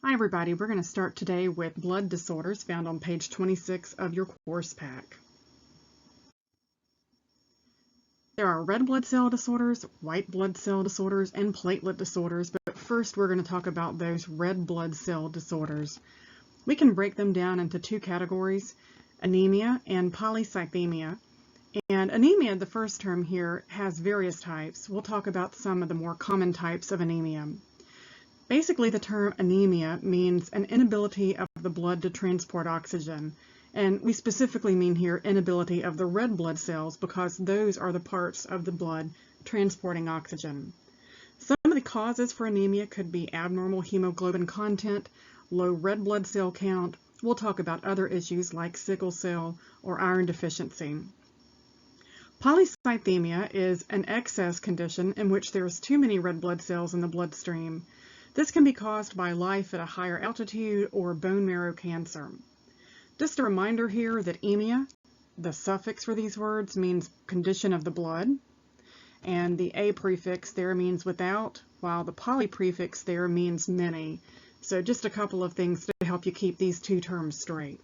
Hi everybody, we're going to start today with blood disorders found on page 26 of your course pack. There are red blood cell disorders, white blood cell disorders, and platelet disorders, but first we're going to talk about those red blood cell disorders. We can break them down into two categories, anemia and polycythemia. And anemia, the first term here, has various types. We'll talk about some of the more common types of anemia. Basically, the term anemia means an inability of the blood to transport oxygen. And we specifically mean here inability of the red blood cells because those are the parts of the blood transporting oxygen. Some of the causes for anemia could be abnormal hemoglobin content, low red blood cell count. We'll talk about other issues like sickle cell or iron deficiency. Polycythemia is an excess condition in which there's too many red blood cells in the bloodstream. This can be caused by life at a higher altitude or bone marrow cancer. Just a reminder here that emia, the suffix for these words, means condition of the blood, and the a prefix there means without, while the poly prefix there means many. So just a couple of things to help you keep these two terms straight.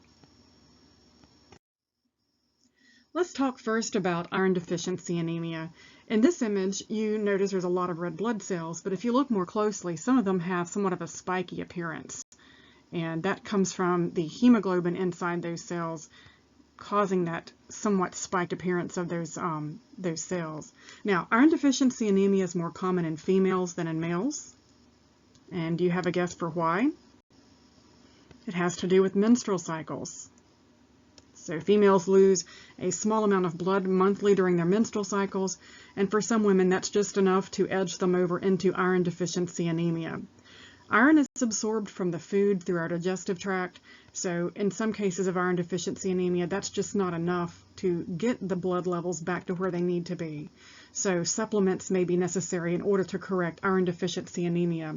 Let's talk first about iron deficiency anemia. In this image, you notice there's a lot of red blood cells, but if you look more closely, some of them have somewhat of a spiky appearance. And that comes from the hemoglobin inside those cells causing that somewhat spiked appearance of those cells. Now, iron deficiency anemia is more common in females than in males. And do you have a guess for why? It has to do with menstrual cycles. So females lose a small amount of blood monthly during their menstrual cycles, and for some women that's just enough to edge them over into iron deficiency anemia. Iron is absorbed from the food through our digestive tract, so in some cases of iron deficiency anemia, that's just not enough to get the blood levels back to where they need to be. So supplements may be necessary in order to correct iron deficiency anemia.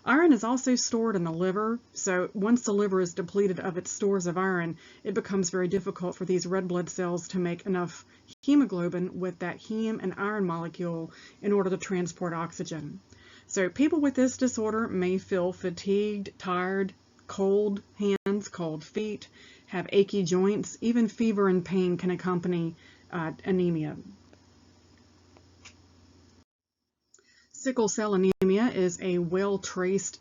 Iron is also stored in the liver, so once the liver is depleted of its stores of iron, it becomes very difficult for these red blood cells to make enough hemoglobin with that heme and iron molecule in order to transport oxygen. So people with this disorder may feel fatigued, tired, cold hands, cold feet, have achy joints, even fever and pain can accompany anemia. Sickle cell anemia is a well-traced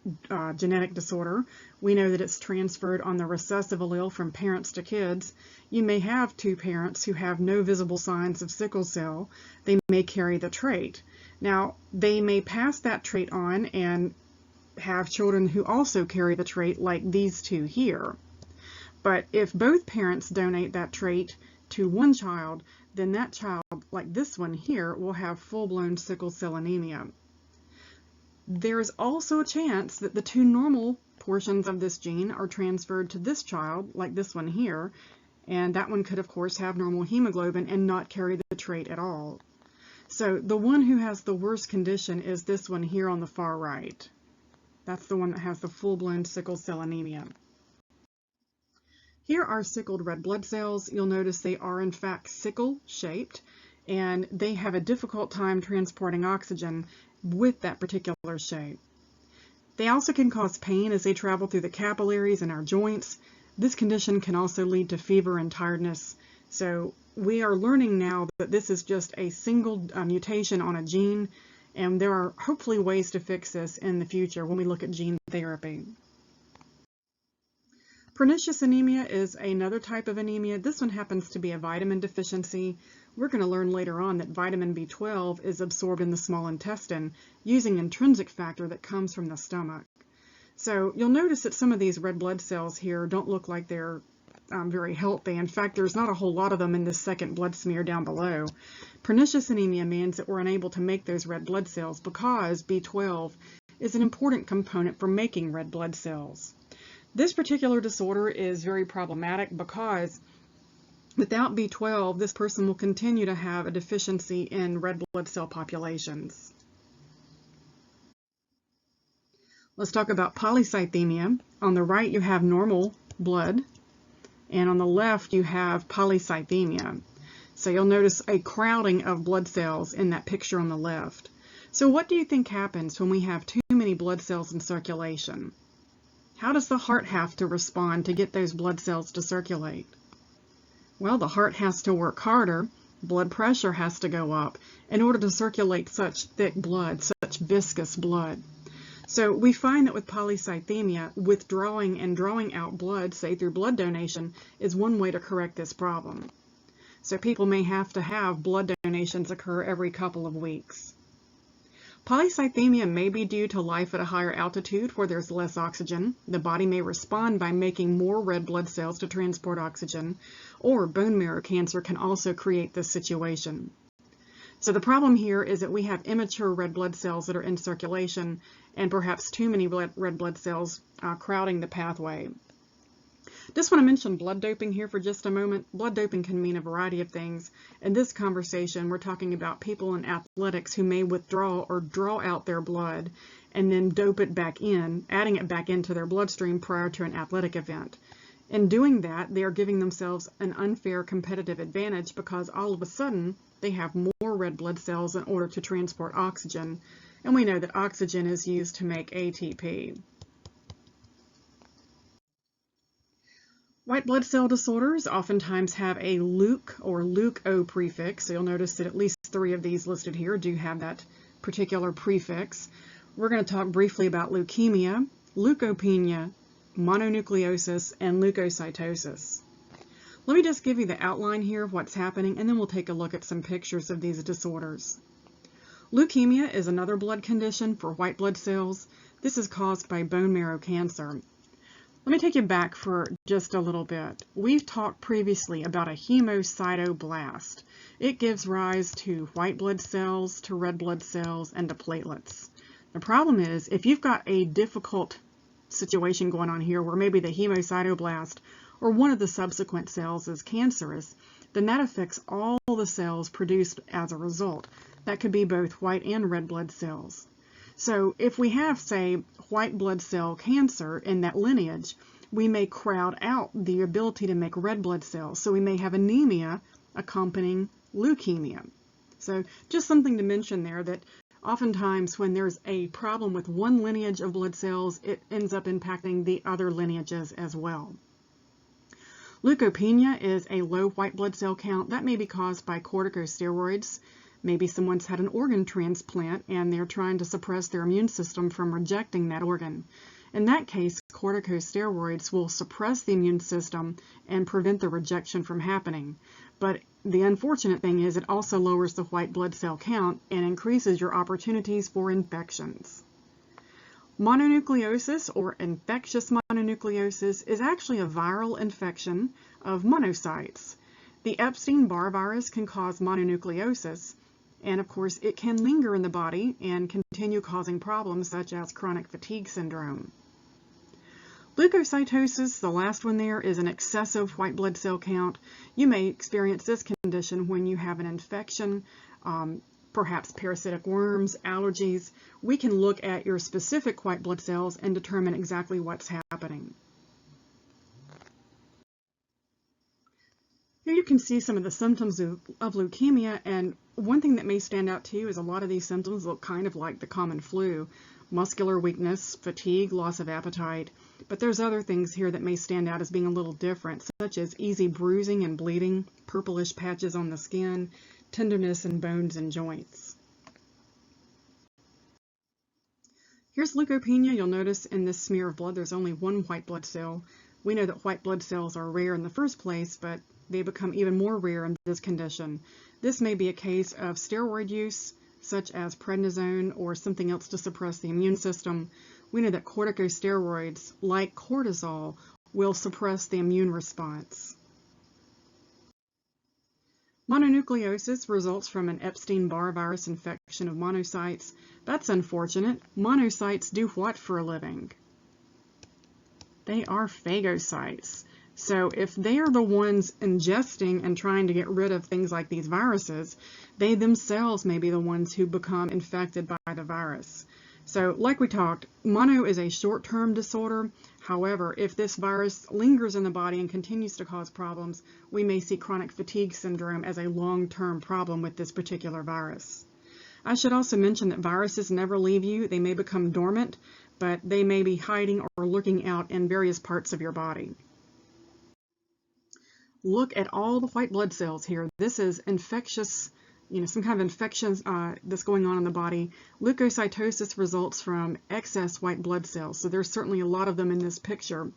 genetic disorder. We know that it's transferred on the recessive allele from parents to kids. You may have two parents who have no visible signs of sickle cell. They may carry the trait. Now, they may pass that trait on and have children who also carry the trait like these two here. But if both parents donate that trait to one child, then that child, like this one here, will have full-blown sickle cell anemia. There is also a chance that the two normal portions of this gene are transferred to this child, like this one here, and that one could of course have normal hemoglobin and not carry the trait at all. So the one who has the worst condition is this one here on the far right. That's the one that has the full-blown sickle cell anemia. Here are sickled red blood cells. You'll notice they are in fact sickle-shaped, and they have a difficult time transporting oxygen with that particular shape. They also can cause pain as they travel through the capillaries in our joints. This condition can also lead to fever and tiredness. So we are learning now that this is just a single mutation on a gene, and there are hopefully ways to fix this in the future when we look at gene therapy. Pernicious anemia is another type of anemia. This one happens to be a vitamin deficiency. We're going to learn later on that vitamin B12 is absorbed in the small intestine using intrinsic factor that comes from the stomach. So you'll notice that some of these red blood cells here don't look like they're very healthy. In fact, there's not a whole lot of them in this second blood smear down below. Pernicious anemia means that we're unable to make those red blood cells because B12 is an important component for making red blood cells. This particular disorder is very problematic because without B12, this person will continue to have a deficiency in red blood cell populations. Let's talk about polycythemia. On the right, you have normal blood, and on the left, you have polycythemia. So you'll notice a crowding of blood cells in that picture on the left. So what do you think happens when we have too many blood cells in circulation? How does the heart have to respond to get those blood cells to circulate? Well, the heart has to work harder, blood pressure has to go up in order to circulate such thick blood, such viscous blood. So we find that with polycythemia, withdrawing and drawing out blood, say through blood donation, is one way to correct this problem. So people may have to have blood donations occur every couple of weeks. Polycythemia may be due to life at a higher altitude where there's less oxygen. The body may respond by making more red blood cells to transport oxygen, or bone marrow cancer can also create this situation. So the problem here is that we have immature red blood cells that are in circulation and perhaps too many red blood cells crowding the pathway. Just want to mention blood doping here for just a moment. Blood doping can mean a variety of things. In this conversation, we're talking about people in athletics who may withdraw or draw out their blood and then dope it back in, adding it back into their bloodstream prior to an athletic event. In doing that, they are giving themselves an unfair competitive advantage because all of a sudden they have more red blood cells in order to transport oxygen, and we know that oxygen is used to make ATP. White blood cell disorders oftentimes have a leuc or leuko prefix, so you'll notice that at least 3 of these listed here do have that particular prefix. We're going to talk briefly about leukemia, leukopenia, mononucleosis, and leukocytosis. Let me just give you the outline here of what's happening, and then we'll take a look at some pictures of these disorders. Leukemia is another blood condition for white blood cells. This is caused by bone marrow cancer. Let me take you back for just a little bit. We've talked previously about a hemocytoblast. It gives rise to white blood cells, to red blood cells, and to platelets. The problem is, if you've got a difficult situation going on here where maybe the hemocytoblast or one of the subsequent cells is cancerous, then that affects all the cells produced as a result. That could be both white and red blood cells. So if we have, say, white blood cell cancer in that lineage, we may crowd out the ability to make red blood cells. So we may have anemia accompanying leukemia. So just something to mention there, that oftentimes when there's a problem with one lineage of blood cells, it ends up impacting the other lineages as well. Leukopenia is a low white blood cell count. That may be caused by corticosteroids. Maybe someone's had an organ transplant and they're trying to suppress their immune system from rejecting that organ. In that case, corticosteroids will suppress the immune system and prevent the rejection from happening. But the unfortunate thing is it also lowers the white blood cell count and increases your opportunities for infections. Mononucleosis, or infectious mononucleosis, is actually a viral infection of monocytes. The Epstein-Barr virus can cause mononucleosis, and of course it can linger in the body and continue causing problems such as chronic fatigue syndrome. Leukocytosis, the last one there, is an excessive white blood cell count. You may experience this condition when you have an infection, perhaps parasitic worms, allergies. We can look at your specific white blood cells and determine exactly what's happening. Here you can see some of the symptoms of leukemia, and one thing that may stand out to you is a lot of these symptoms look kind of like the common flu. Muscular weakness, fatigue, loss of appetite, but there's other things here that may stand out as being a little different, such as easy bruising and bleeding, purplish patches on the skin, tenderness in bones and joints. Here's leukopenia. You'll notice in this smear of blood there's only one white blood cell. We know that white blood cells are rare in the first place, but they become even more rare in this condition. This may be a case of steroid use, such as prednisone or something else to suppress the immune system. We know that corticosteroids, like cortisol, will suppress the immune response. Mononucleosis results from an Epstein-Barr virus infection of monocytes. That's unfortunate. Monocytes do what for a living? They are phagocytes. So if they are the ones ingesting and trying to get rid of things like these viruses, they themselves may be the ones who become infected by the virus. So like we talked, mono is a short-term disorder. However, if this virus lingers in the body and continues to cause problems, we may see chronic fatigue syndrome as a long-term problem with this particular virus. I should also mention that viruses never leave you. They may become dormant, but they may be hiding or lurking out in various parts of your body. Look at all the white blood cells here. This is infectious, some kind of infection that's going on in the body. Leukocytosis results from excess white blood cells, so there's certainly a lot of them in this picture.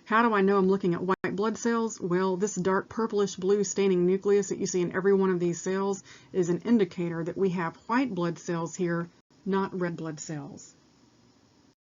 How do I know I'm looking at white blood cells? Well, this dark purplish blue staining nucleus that you see in every one of these cells is an indicator that we have white blood cells here, not red blood cells.